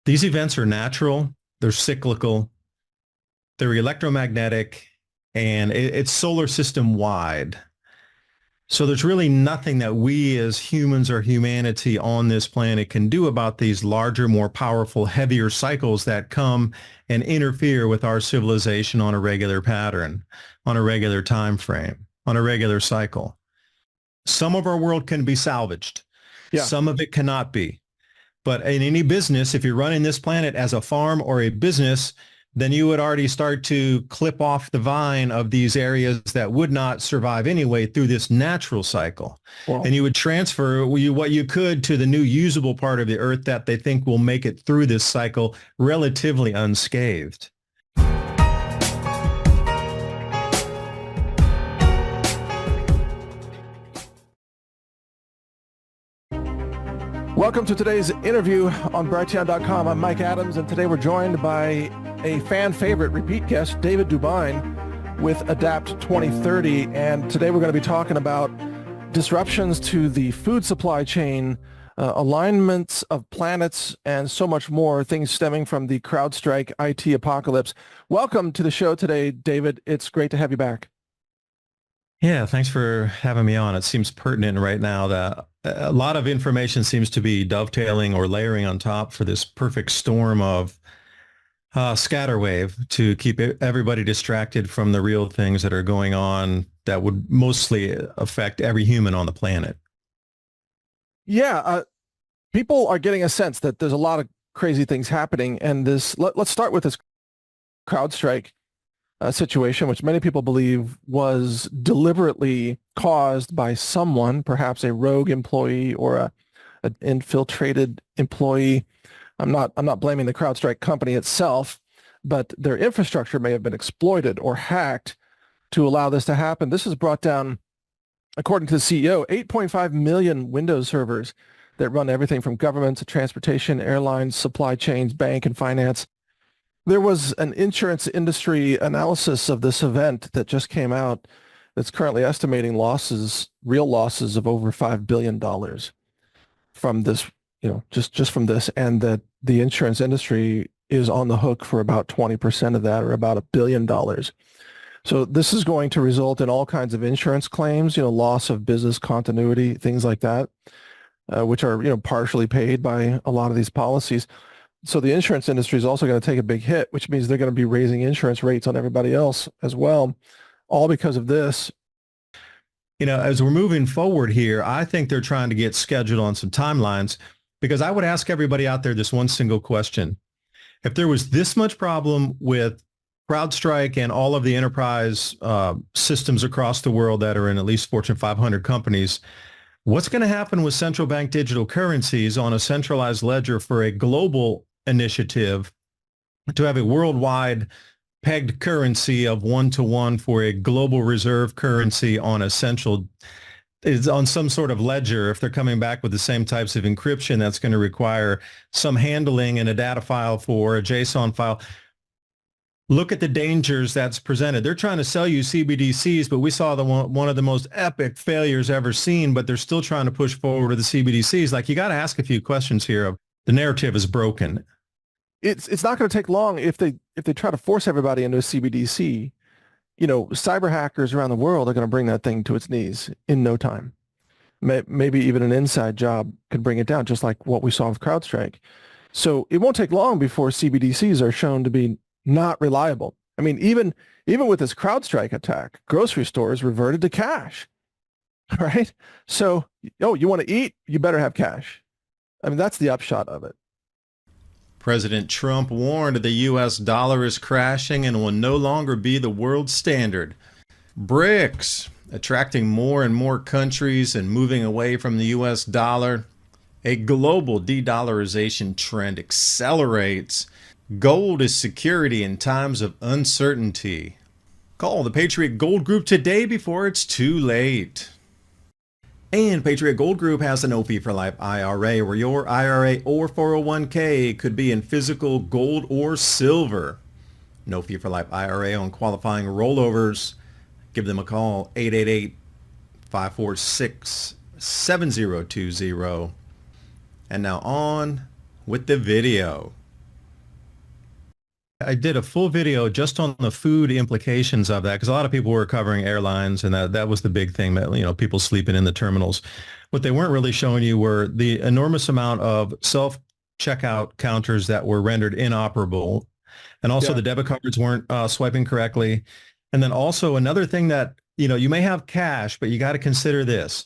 These events are natural, they're cyclical, they're electromagnetic, and it's solar system wide. So there's really nothing that we as humans or humanity on this planet can do about these larger, more powerful, heavier cycles that come and interfere with our civilization on a regular pattern, on a regular time frame, on a regular cycle. Some of our world can be salvaged. Yeah. Some of it cannot be. But in any business, if you're running this planet as a farm or a business, then you would already start to clip off the vine of these areas that would not survive anyway through this natural cycle. Wow. And you would transfer what you could to the new usable part of the earth that they think will make it through this cycle relatively unscathed. Welcome to today's interview on Brighteon.com. I'm Mike Adams, and today we're joined by a fan favorite repeat guest, David Dubine, with Adapt 2030. And today we're going to be talking about disruptions to the food supply chain, alignments of planets, and so much more, things stemming from the CrowdStrike IT apocalypse. Welcome to the show today, David. It's great to have you back. Yeah, thanks for having me on. It seems pertinent right now that a lot of information seems to be dovetailing or layering on top for this perfect storm of scatterwave to keep everybody distracted from the real things that are going on that would mostly affect every human on the planet. Yeah, people are getting a sense that there's a lot of crazy things happening, and let's start with this CrowdStrike situation, which many people believe was deliberately caused by someone, perhaps a rogue employee or an infiltrated employee. I'm not blaming the CrowdStrike company itself, but their infrastructure may have been exploited or hacked to allow this to happen. This has brought down, according to the CEO, 8.5 million Windows servers that run everything from government to transportation, airlines, supply chains, bank, and finance. There was an insurance industry analysis of this event that just came out that's currently estimating real losses of over $5 billion from this, just from this, and that the insurance industry is on the hook for about 20% of that, or about $1 billion. So this is going to result in all kinds of insurance claims, loss of business continuity, things like that, which are, partially paid by a lot of these policies. So the insurance industry is also going to take a big hit, which means they're going to be raising insurance rates on everybody else as well, all because of this. As we're moving forward here, I think they're trying to get scheduled on some timelines, because I would ask everybody out there this one single question. If there was this much problem with CrowdStrike and all of the enterprise systems across the world that are in at least Fortune 500 companies, what's going to happen with central bank digital currencies on a centralized ledger for a global initiative to have a worldwide pegged currency of 1-to-1 for a global reserve currency on on some sort of ledger? If they're coming back with the same types of encryption, that's going to require some handling in a data file for a JSON file. Look at the dangers that's presented. They're trying to sell you CBDCs, but we saw one of the most epic failures ever seen, but they're still trying to push forward with the CBDCs. Like, you got to ask a few questions here. The narrative is broken. It's not going to take long if they try to force everybody into a CBDC. Cyber hackers around the world are going to bring that thing to its knees in no time. Maybe even an inside job could bring it down, just like what we saw with CrowdStrike. So it won't take long before CBDCs are shown to be not reliable. I mean, even with this CrowdStrike attack, grocery stores reverted to cash, right? So, you want to eat, you better have cash. I mean, that's the upshot of it. President Trump warned the U.S. dollar is crashing and will no longer be the world standard. BRICS, attracting more and more countries and moving away from the U.S. dollar. A global de-dollarization trend accelerates. Gold is security in times of uncertainty. Call the Patriot Gold Group today before it's too late. And Patriot Gold Group has an OP for Life IRA, where your IRA or 401k could be in physical gold or silver. An OP for Life IRA on qualifying rollovers. Give them a call, 888-546-7020. And now on with the video. I did a full video just on the food implications of that because a lot of people were covering airlines and that was the big thing that, people sleeping in the terminals. What they weren't really showing you were the enormous amount of self-checkout counters that were rendered inoperable. And also Yeah. the debit cards weren't swiping correctly. And then also another thing that, you may have cash, but you got to consider this.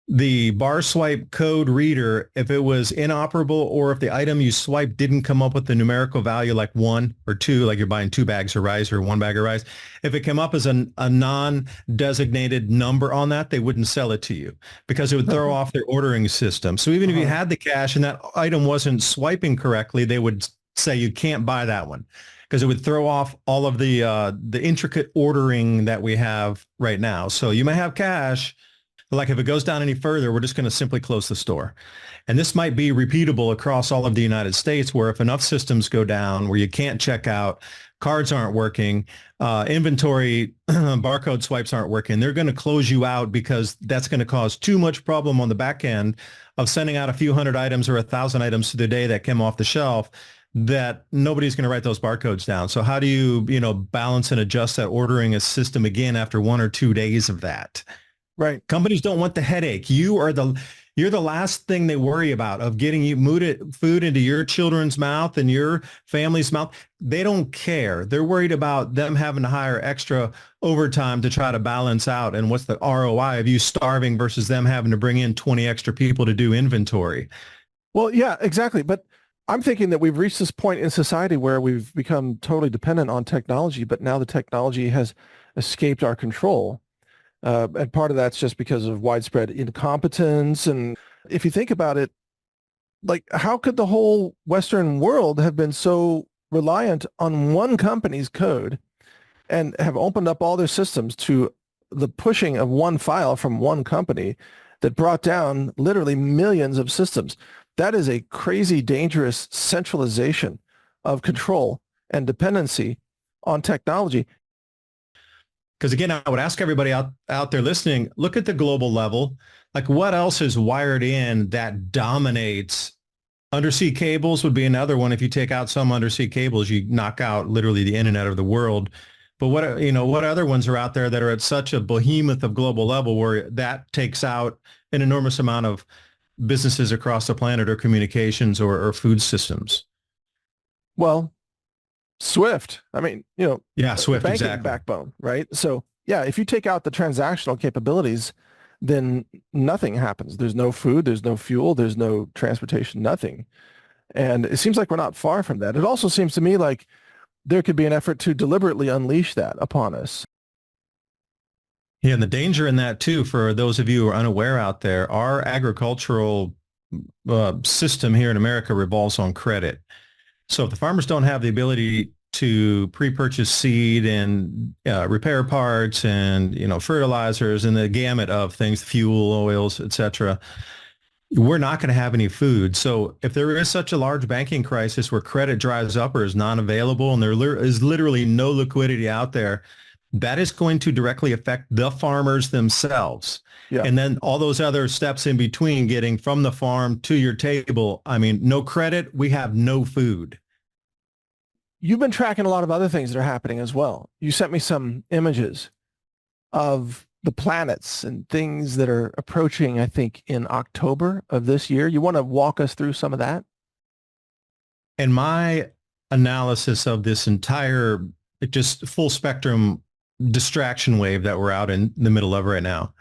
The bar swipe code reader, if it was inoperable or if the item you swiped didn't come up with the numerical value like 1 or 2, like you're buying 2 bags of rice or 1 bag of rice, if it came up as a non-designated number on that, they wouldn't sell it to you because it would throw off their ordering system. So even if you had the cash and that item wasn't swiping correctly, they would say you can't buy that one because it would throw off all of the intricate ordering that we have right now. So you may have cash. Like if it goes down any further, we're just going to simply close the store. And this might be repeatable across all of the United States where if enough systems go down where you can't check out, cards aren't working, inventory barcode swipes aren't working, they're going to close you out because that's going to cause too much problem on the back end of sending out a few hundred items or 1,000 items to the day that came off the shelf that nobody's going to write those barcodes down. So how do you, balance and adjust that ordering a system again after 1 or 2 days of that? Right. Companies don't want the headache. You're the last thing they worry about of getting you food into your children's mouth and your family's mouth. They don't care. They're worried about them having to hire extra overtime to try to balance out. And what's the ROI of you starving versus them having to bring in 20 extra people to do inventory? Well, yeah, exactly. But I'm thinking that we've reached this point in society where we've become totally dependent on technology, but now the technology has escaped our control. And part of that's just because of widespread incompetence. And if you think about it, like how could the whole Western world have been so reliant on one company's code and have opened up all their systems to the pushing of one file from one company that brought down literally millions of systems? That is a crazy, dangerous centralization of control and dependency on technology. Because again, I would ask everybody out there listening, look at the global level. Like what else is wired in that dominates? Undersea cables would be another one. If you take out some undersea cables, you knock out literally the internet of the world. But what other ones are out there that are at such a behemoth of global level where that takes out an enormous amount of businesses across the planet or communications or food systems? Well, Swift. I mean, Yeah, Swift, banking exactly. backbone, right? So yeah, if you take out the transactional capabilities, then nothing happens. There's no food, there's no fuel, there's no transportation, nothing. And it seems like we're not far from that. It also seems to me like there could be an effort to deliberately unleash that upon us. Yeah, and the danger in that too, for those of you who are unaware out there, our agricultural system here in America revolves on credit. So if the farmers don't have the ability to pre-purchase seed and repair parts and fertilizers and the gamut of things, fuel, oils, etc., we're not going to have any food. So if there is such a large banking crisis where credit dries up or is non-available and there is literally no liquidity out there, that is going to directly affect the farmers themselves. Yeah. And then all those other steps in between getting from the farm to your table. I mean, no credit, we have no food. You've been tracking a lot of other things that are happening as well. You sent me some images of the planets and things that are approaching, I think, in October of this year. You want to walk us through some of that? And my analysis of this entire just full spectrum distraction wave that we're out in the middle of right now.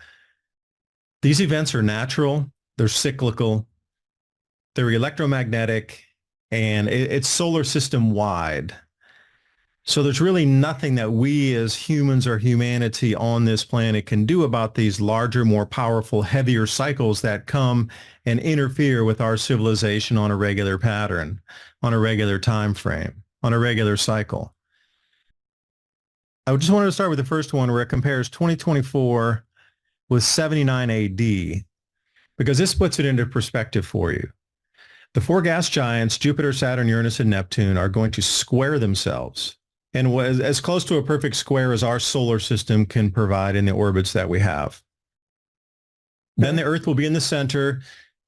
These events are natural, they're cyclical, they're electromagnetic, and it's solar system wide. So there's really nothing that we as humans or humanity on this planet can do about these larger, more powerful, heavier cycles that come and interfere with our civilization on a regular pattern, on a regular time frame, on a regular cycle. I just wanted to start with the first one where it compares 2024 with 79 AD, because this puts it into perspective for you. The four gas giants, Jupiter, Saturn, Uranus, and Neptune, are going to square themselves and was as close to a perfect square as our solar system can provide in the orbits that we have. Then the Earth will be in the center.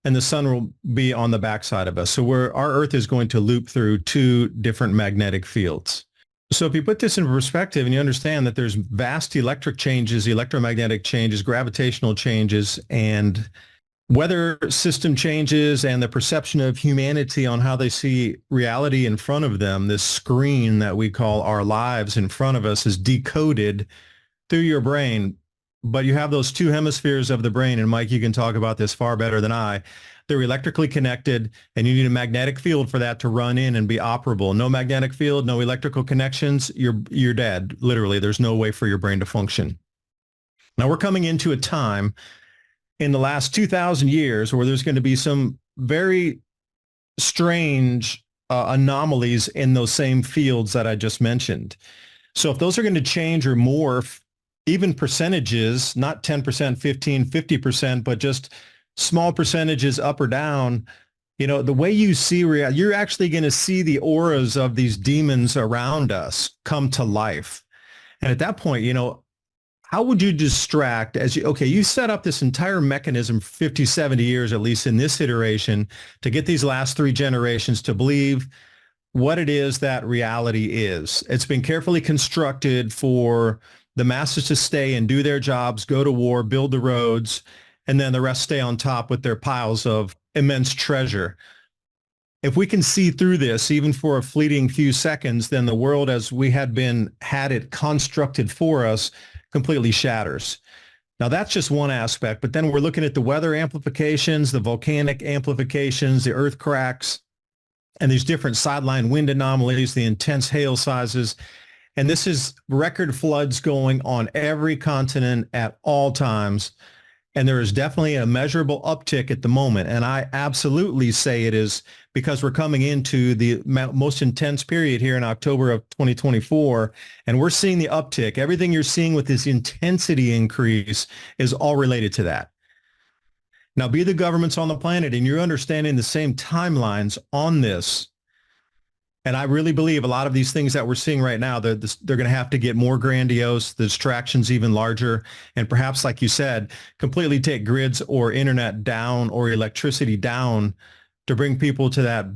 and the sun will be on the backside of us. So our Earth is going to loop through two different magnetic fields. So if you put this in perspective and you understand that there's vast electric changes, electromagnetic changes, gravitational changes, and weather system changes, and the perception of humanity on how they see reality in front of them, this screen that we call our lives in front of us is decoded through your brain. But you have those two hemispheres of the brain, and Mike, you can talk about this far better than I. They're electrically connected, and you need a magnetic field for that to run in and be operable. No magnetic field, no electrical connections, you're dead. Literally, there's no way for your brain to function. Now we're coming into a time in the last 2,000 years where there's going to be some very strange anomalies in those same fields that I just mentioned. So if those are going to change or morph, even percentages, not 10%, 15, 50%, but just small percentages up or down, the way you see you're actually going to see the auras of these demons around us come to life. And at that point, how would you distract you set up this entire mechanism for 50, 70 years, at least in this iteration, to get these last three generations to believe what it is that reality is. It's been carefully constructed for the masses to stay and do their jobs, go to war, build the roads, and then the rest stay on top with their piles of immense treasure. If we can see through this, even for a fleeting few seconds, then the world as we had it constructed for us completely shatters. Now that's just one aspect, but then we're looking at the weather amplifications, the volcanic amplifications, the earth cracks, and these different sideline wind anomalies, the intense hail sizes. And this is record floods going on every continent at all times. And there is definitely a measurable uptick at the moment. And I absolutely say it is because we're coming into the most intense period here in October of 2024. And we're seeing the uptick. Everything you're seeing with this intensity increase is all related to that. Now, be the governments on the planet and you're understanding the same timelines on this. And I really believe a lot of these things that we're seeing right now, they're going to have to get more grandiose, the distractions even larger, and perhaps, like you said, completely take grids or internet down or electricity down to bring people to that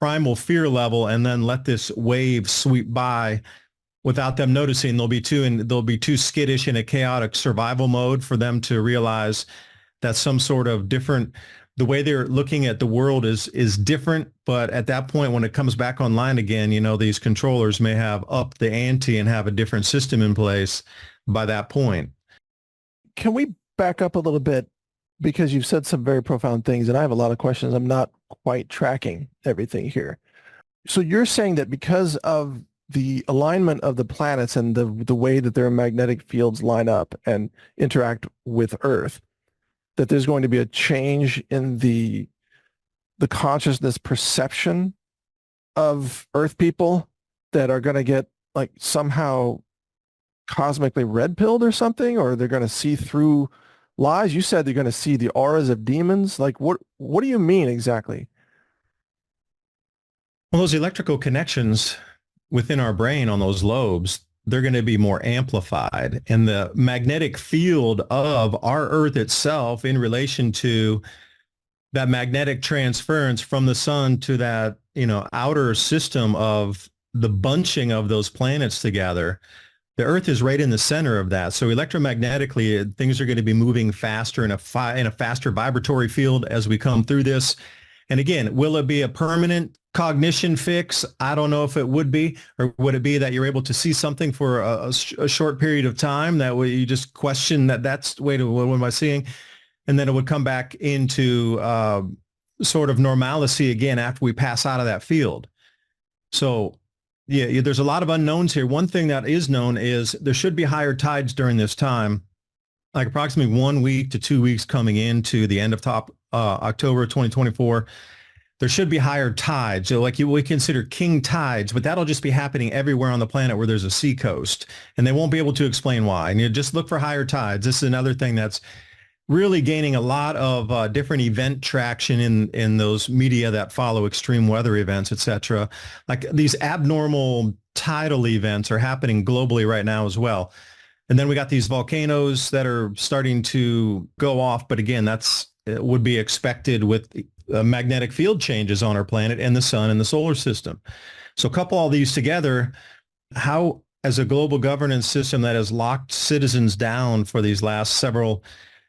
primal fear level and then let this wave sweep by without them noticing. They'll be too skittish in a chaotic survival mode for them to realize that some sort of different, the way they're looking at the world is different. But at that point, when it comes back online again, these controllers may have upped the ante and have a different system in place by that point. Can we back up a little bit? Because you've said some very profound things, and I have a lot of questions. I'm not quite tracking everything here. So you're saying that because of the alignment of the planets and the way that their magnetic fields line up and interact with Earth, that there's going to be a change in the consciousness perception of Earth people that are going to get like somehow cosmically red-pilled or something, or they're going to see through lies? You said they're going to see the auras of demons. Like what do you mean exactly? Well, those electrical connections within our brain on those lobes, they're going to be more amplified. And the magnetic field of our Earth itself in relation to that magnetic transference from the sun to that, outer system of the bunching of those planets together, the Earth is right in the center of that. So electromagnetically, things are going to be moving faster in a faster vibratory field as we come through this. And again, will it be a permanent cognition fix? I don't know if it would be, or would it be that you're able to see something for a short period of time that way you just question that's wait, what am I seeing? And then it would come back into sort of normalcy again after we pass out of that field. So yeah, there's a lot of unknowns here. One thing that is known is there should be higher tides during this time, like approximately 1 week to 2 weeks coming into the end of October 2024. There should be higher tides. So like we consider king tides, but that'll just be happening everywhere on the planet where there's a seacoast, and they won't be able to explain why. And you just look for higher tides. This is another thing that's really gaining a lot of different event traction in those media that follow extreme weather events, etc. Like these abnormal tidal events are happening globally right now as well. And then we got these volcanoes that are starting to go off. But again, would be expected with magnetic field changes on our planet and the sun and the solar system. So couple all these together, how, as a global governance system that has locked citizens down for these last several,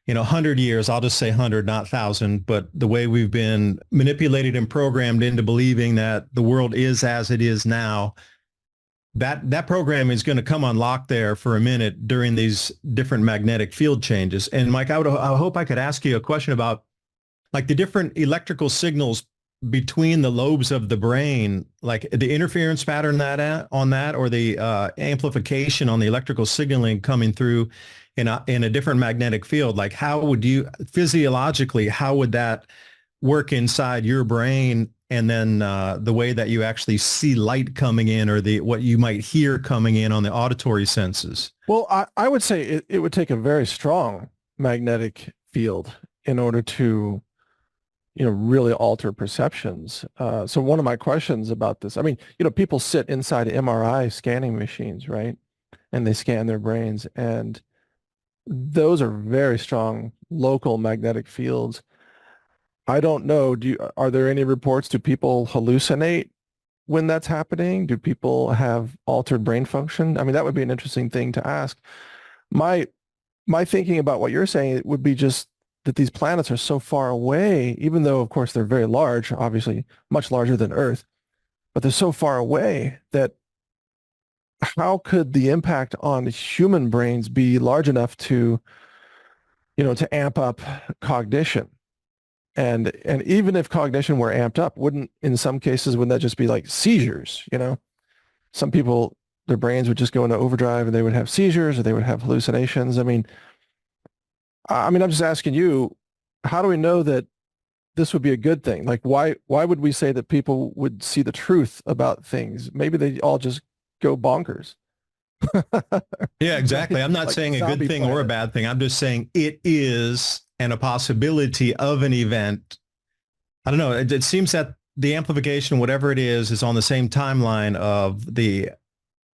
100 years, I'll just say 100, not 1,000, but the way we've been manipulated and programmed into believing that the world is as it is now, that program is going to come unlocked there for a minute during these different magnetic field changes. And Mike, I hope I could ask you a question about like the different electrical signals between the lobes of the brain, like the interference pattern on that, or the amplification on the electrical signaling coming through in a different magnetic field. Like how would you physiologically, how would that work inside your brain? And then the way that you actually see light coming in, or what you might hear coming in on the auditory senses. Well, I would say it would take a very strong magnetic field in order to really alter perceptions. So one of my questions about this, I mean, people sit inside MRI scanning machines, right? And they scan their brains, and those are very strong local magnetic fields. I don't know. Are there any reports? Do people hallucinate when that's happening? Do people have altered brain function? I mean, that would be an interesting thing to ask. My thinking about what you're saying, it would be just that these planets are so far away, even though, of course, they're very large, obviously much larger than Earth, but they're so far away that how could the impact on human brains be large enough to amp up cognition? And even if cognition were amped up, in some cases, wouldn't that just be like seizures? Some people, their brains would just go into overdrive and they would have seizures, or they would have hallucinations. I mean, I'm just asking you, how do we know that this would be a good thing? Like, why would we say that people would see the truth about things? Maybe they all just go bonkers. Yeah, exactly. I'm not Like saying a good thing planet. or a bad thing. I'm just saying it is, and a possibility of an event. I don't know. It seems that the amplification, whatever it is on the same timeline of the,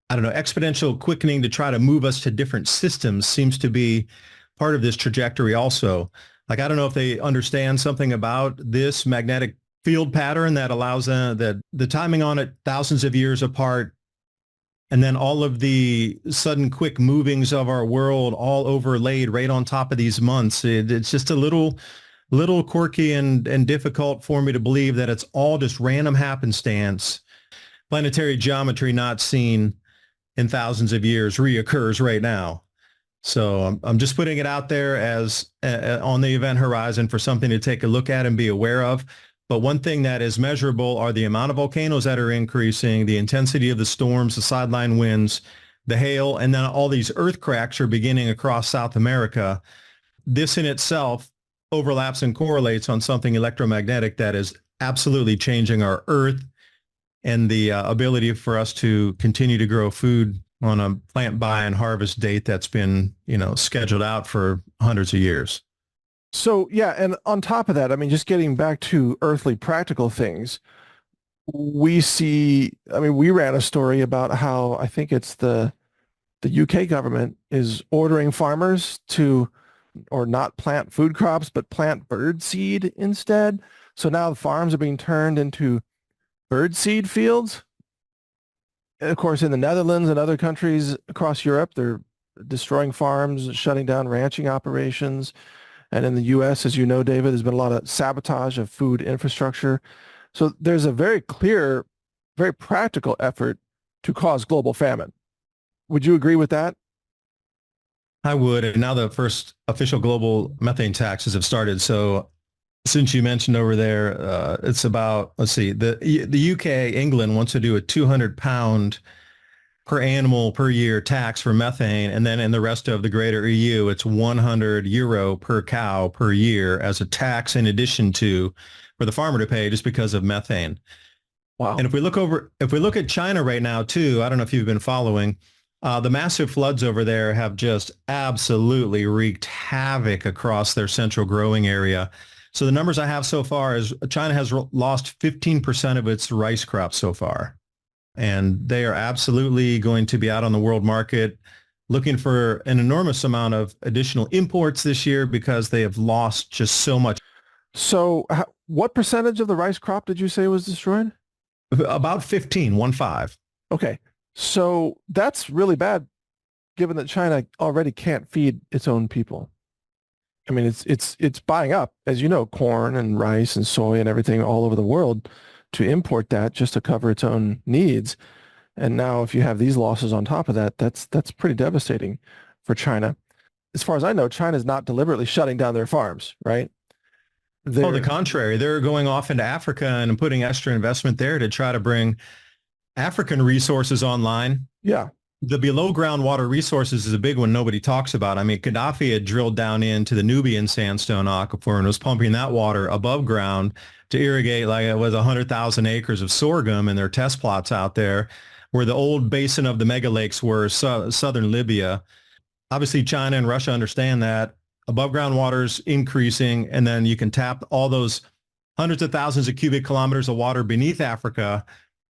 exponential quickening to try to move us to different systems seems to be part of this trajectory also. Like, I don't know if they understand something about this magnetic field pattern that allows the timing on it thousands of years apart, and then all of the sudden quick movings of our world all overlaid right on top of these months. It's just a little quirky and difficult for me to believe that it's all just random happenstance. Planetary geometry not seen in thousands of years reoccurs right now. So I'm just putting it out there as on the event horizon for something to take a look at and be aware of. But one thing that is measurable are the amount of volcanoes that are increasing, the intensity of the storms, the sideline winds, the hail, and then all these earth cracks are beginning across South America. This in itself overlaps and correlates on something electromagnetic that is absolutely changing our Earth and the ability for us to continue to grow food on a plant buy and harvest date that's been, scheduled out for hundreds of years. So, yeah, and on top of that, I mean, just getting back to earthly practical things, we ran a story about how I think it's the UK government is ordering farmers to, or not plant food crops, but plant bird seed instead. So now the farms are being turned into bird seed fields. And of course, in the Netherlands and other countries across Europe, they're destroying farms, shutting down ranching operations. And in the U.S., as you know, David, there's been a lot of sabotage of food infrastructure. So there's a very clear, very practical effort to cause global famine. Would you agree with that? I would. And now the first official global methane taxes have started. So since you mentioned over there, it's about, let's see, the UK, England wants to do a 200-pound per animal per year tax for methane. And then in the rest of the greater EU, it's €100 per cow per year as a tax in addition to for the farmer to pay just because of methane. Wow. And if we look at China right now too, I don't know if you've been following, the massive floods over there have just absolutely wreaked havoc across their central growing area. So the numbers I have so far is China has lost 15% of its rice crops so far. And they are absolutely going to be out on the world market looking for an enormous amount of additional imports this year because they have lost just so much. So what percentage of the rice crop did you say was destroyed? About 15, 1.5. Okay. So that's really bad given that China already can't feed its own people. I mean, it's buying up, as you know, corn and rice and soy and everything all over the world to import that just to cover its own needs. And now if you have these losses on top of that, that's pretty devastating for China. As far as I know, China is not deliberately shutting down their farms, right? Oh, the They're, contrary. They're going off into Africa and putting extra investment there to try to bring African resources online. yeah. The below ground water resources is a big one nobody talks about. I mean, Gaddafi had drilled down into the Nubian sandstone aquifer and was pumping that water above ground to irrigate like it was 100,000 acres of sorghum in their test plots out there where the old basin of the mega lakes were southern Libya. Obviously, China and Russia understand that above ground water's increasing, and then you can tap all those hundreds of thousands of cubic kilometers of water beneath Africa.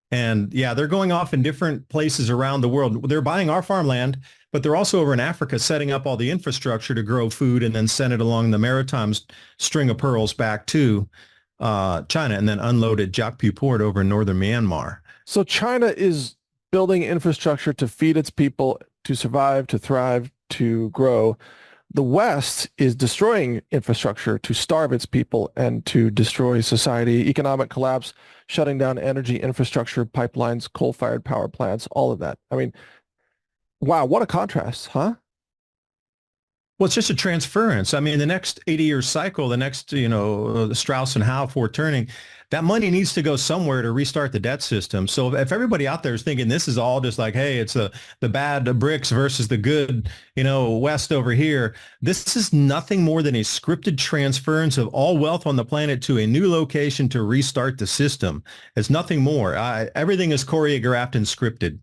And yeah, they're going off in different places around the world. They're buying our farmland, but they're also over in Africa setting up all the infrastructure to grow food and then send it along the maritime string of pearls back to China and then unloaded Jakpu port over in northern Myanmar. So China is building infrastructure to feed its people, to survive, to thrive, to grow. The West is destroying infrastructure to starve its people and to destroy society, economic collapse, shutting down energy infrastructure, pipelines, coal-fired power plants, all of that. I mean, wow, what a contrast, huh? Well, it's just a transference. I mean, the next 80-year cycle, the next, the Strauss and Howe for turning, that money needs to go somewhere to restart the debt system. So if everybody out there is thinking this is all just like, hey, it's the bad BRICS versus the good, West over here, this is nothing more than a scripted transference of all wealth on the planet to a new location to restart the system. It's nothing more. Everything is choreographed and scripted.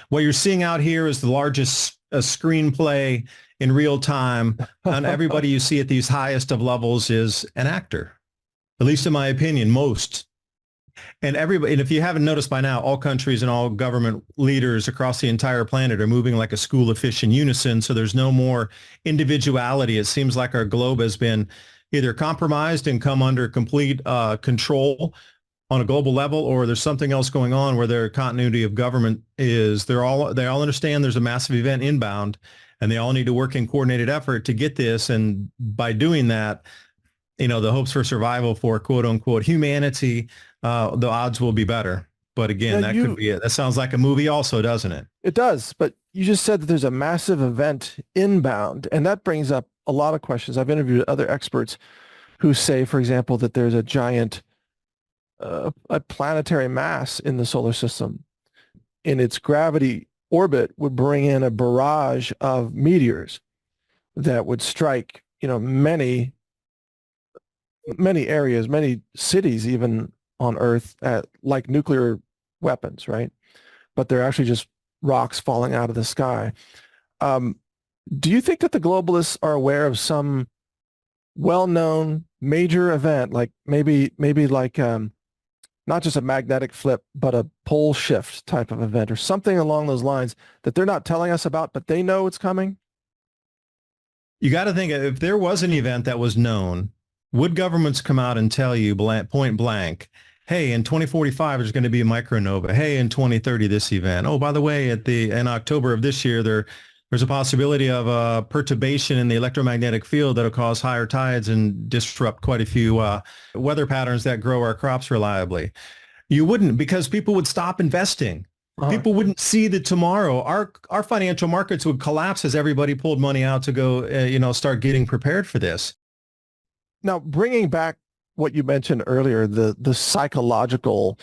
What you're seeing out here is the largest screenplay in real time, and everybody you see at these highest of levels is an actor, at least in my opinion, most. And everybody, and if you haven't noticed by now, all countries and all government leaders across the entire planet are moving like a school of fish in unison, so there's no more individuality. It seems like our globe has been either compromised and come under complete control on a global level, or there's something else going on where their continuity of government is they all understand there's a massive event inbound and they all need to work in coordinated effort to get this. And by doing that, the hopes for survival for quote unquote humanity, the odds will be better. But again, Yeah, that could be it. That sounds like a movie also, doesn't it? it does, but you just said that there's a massive event inbound, and that brings up a lot of questions. I've interviewed other experts who say, for example, that there's a giant a planetary mass in the solar system. In its gravity orbit would bring in a barrage of meteors that would strike, many areas, many cities even on Earth at like nuclear weapons, right? But they're actually just rocks falling out of the sky. Do you think that the globalists are aware of some well-known major event, like maybe like not just a magnetic flip, but a pole shift type of event or something along those lines that they're not telling us about, but they know it's coming? You got to think if there was an event that was known, would governments come out and tell you point blank, hey, in 2045, there's going to be a micronova. Hey, in 2030, this event. Oh, by the way, in October of this year, there's a possibility of a perturbation in the electromagnetic field that'll cause higher tides and disrupt quite a few weather patterns that grow our crops reliably. You wouldn't, because people would stop investing. People wouldn't see that tomorrow our financial markets would collapse as everybody pulled money out to go, start getting prepared for this. Now, bringing back what you mentioned earlier, the psychological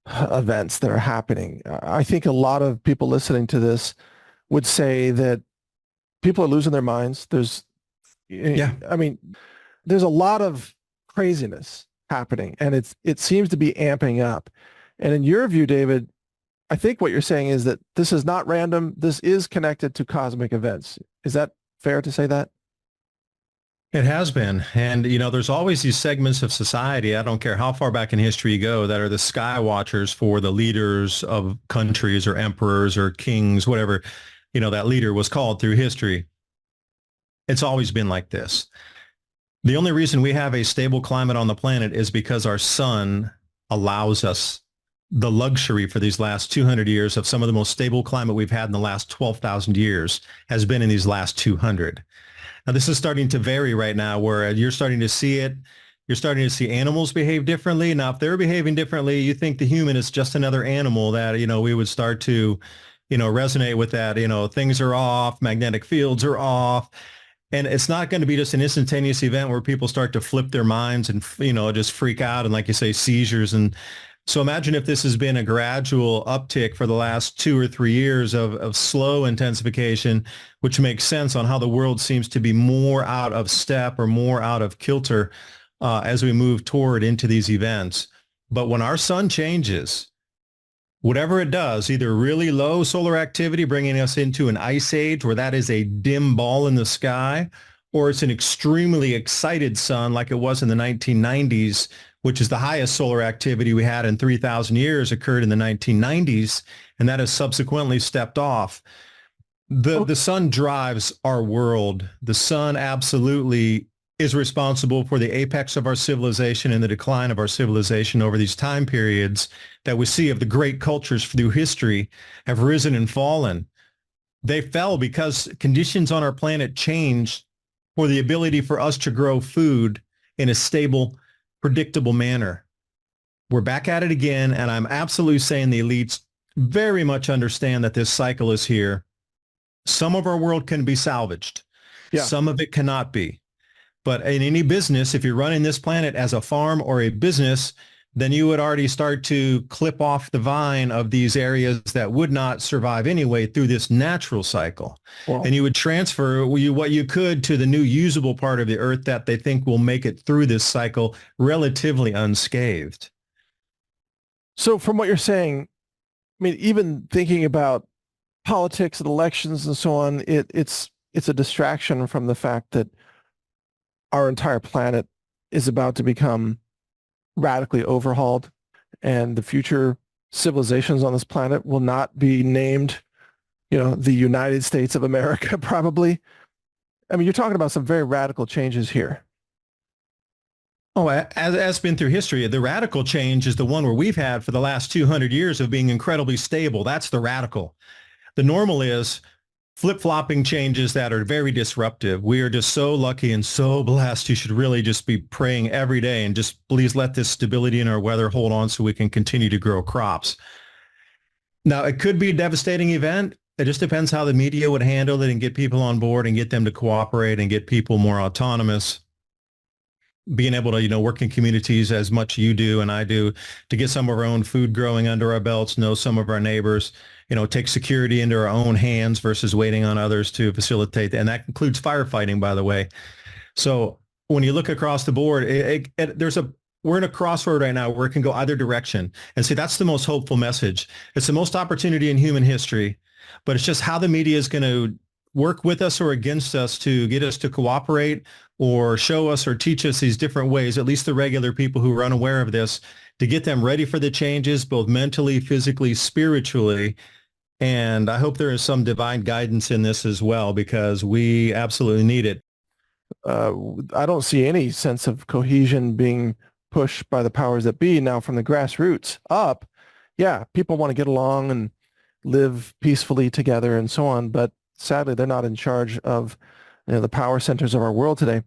events that are happening, I think a lot of people listening to this would say that people are losing their minds. I mean, there's a lot of craziness happening, and it seems to be amping up. And in your view, David, I think what you're saying is that this is not random. This is connected to cosmic events. Is that fair to say that? It has been. And, there's always these segments of society, I don't care how far back in history you go, that are the sky watchers for the leaders of countries or emperors or kings, whatever, that leader was called through history. It's always been like this. The only reason we have a stable climate on the planet is because our sun allows us the luxury for these last 200 years of some of the most stable climate we've had in the last 12,000 years has been in these last 200. Now, this is starting to vary right now where you're starting to see it. You're starting to see animals behave differently. Now, if they're behaving differently, you think the human is just another animal that, we would start to, resonate with that, things are off, magnetic fields are off. And it's not going to be just an instantaneous event where people start to flip their minds and, just freak out and, like you say, seizures. And so imagine if this has been a gradual uptick for the last 2 or 3 years of slow intensification, which makes sense on how the world seems to be more out of step or more out of kilter as we move toward into these events. But when our sun changes, whatever it does, either really low solar activity bringing us into an ice age where that is a dim ball in the sky, or it's an extremely excited sun like it was in the 1990s, which is the highest solar activity we had in 3,000 years occurred in the 1990s, and that has subsequently stepped off. The sun drives our world. The sun absolutely is responsible for the apex of our civilization and the decline of our civilization over these time periods that we see of the great cultures through history have risen and fallen. They fell because conditions on our planet changed for the ability for us to grow food in a stable, predictable manner. We're back at it again, and I'm absolutely saying the elites very much understand that this cycle is here. Some of our world can be salvaged. Yeah. Some of it cannot be. But in any business, if you're running this planet as a farm or a business, then you would already start to clip off the vine of these areas that would not survive anyway through this natural cycle. Wow. And you would transfer what you could to the new usable part of the earth that they think will make it through this cycle relatively unscathed. So from what you're saying, I mean, even thinking about politics and elections and so on, it's a distraction from the fact that our entire planet is about to become radically overhauled, and the future civilizations on this planet will not be named, the United States of America, probably. I mean, you're talking about some very radical changes here. Oh, as been through history, the radical change is the one where we've had for the last 200 years of being incredibly stable. That's the radical. The normal is flip-flopping changes that are very disruptive. We are just so lucky and so blessed. You should really just be praying every day and just please let this stability in our weather hold on so we can continue to grow crops. Now, it could be a devastating event. It just depends how the media would handle it and get people on board and get them to cooperate and get people more autonomous. Being able to, work in communities as much you do and I do to get some of our own food growing under our belts, know some of our neighbors, take security into our own hands versus waiting on others to facilitate. And that includes firefighting, by the way. So when you look across the board, we're in a crossroad right now where it can go either direction. And see, that's the most hopeful message. It's the most opportunity in human history, but it's just how the media is going to work with us or against us to get us to cooperate or show us or teach us these different ways, at least the regular people who are unaware of this, to get them ready for the changes, both mentally, physically, spiritually. And I hope there is some divine guidance in this as well, because we absolutely need it. I don't see any sense of cohesion being pushed by the powers that be. Now, from the grassroots up, yeah, people want to get along and live peacefully together and so on, but sadly, they're not in charge of the power centers of our world today.